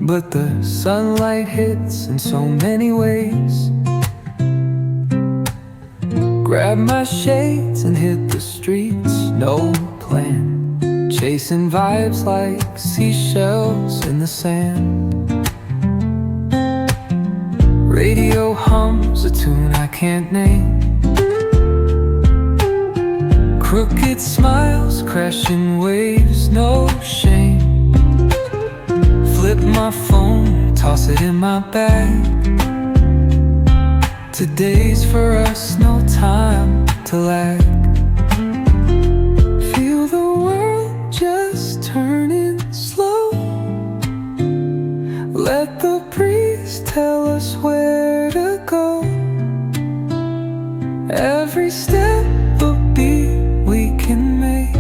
but the sunlight hits in so many ways. Grab my shades and hit the streets, no plan, chasing vibes like seashells in the sand. Radio hums a tune I can't name. Crooked smiles, crashing waves, no shame. Flip my phone, toss it in my bag. Today's for us, no time to lag. Feel the world just turning slow. Let the breeze tell us where to go. Every step a beat we can make.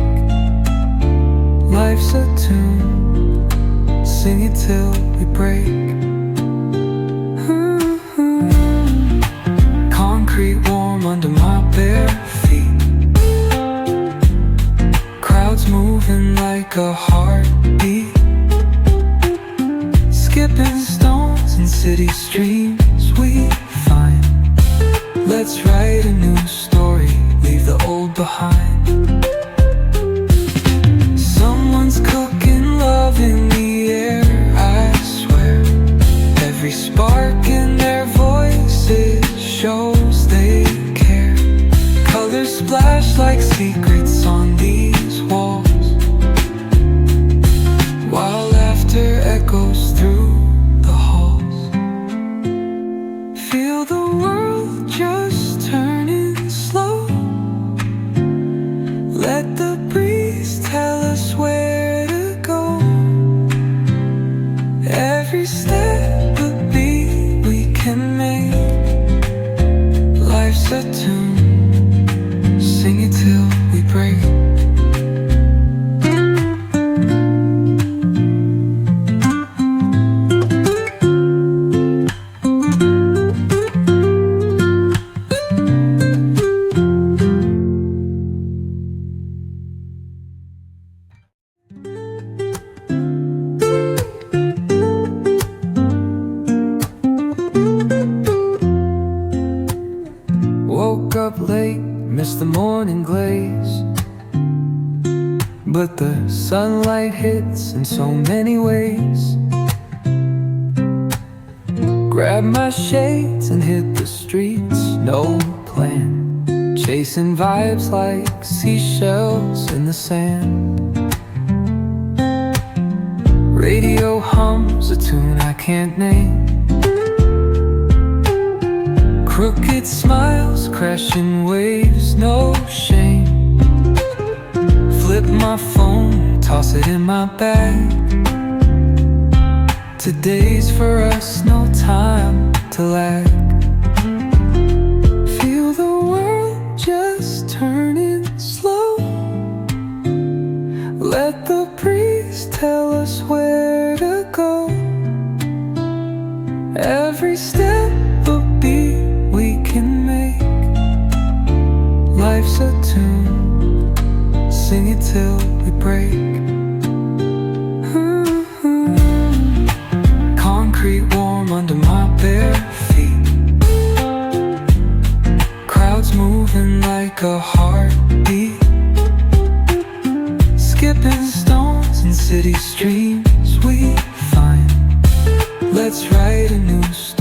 Life's a tune, sing it till we break. Concrete warm under my bare feet. Crowds moving like a heartbeat. Skipping stones in city streams we find. Let's write a new story, leave the old behind. Someone's cooking love in the air, I swear. Every spark in their voices shows they care. Colors splash like secrets on these walls, while laughter echoes through the halls. Feel the world just turning slow. Let the breeze tell us where to go. Every step a beat we can make. Life's a tune, sing it till we break. Woke up late, missed the morning glaze, but the sunlight hits in so many ways. Grab my shades and hit the streets, no plan, chasing vibes like seashells in the sand. Radio hums a tune I can't name. Crooked smiles, crashing waves, no shame. Flip my phone, toss it in my bag. Today's for us, no time to lag. Feel the world just turning slow. Let the breeze tell us where to go. Every step a beat we can make. Life's a tune, sing it till we break. Concrete warm under my bare feet. Crowds moving like a heartbeat. Skipping stones in city streams we find. Let's write a new story.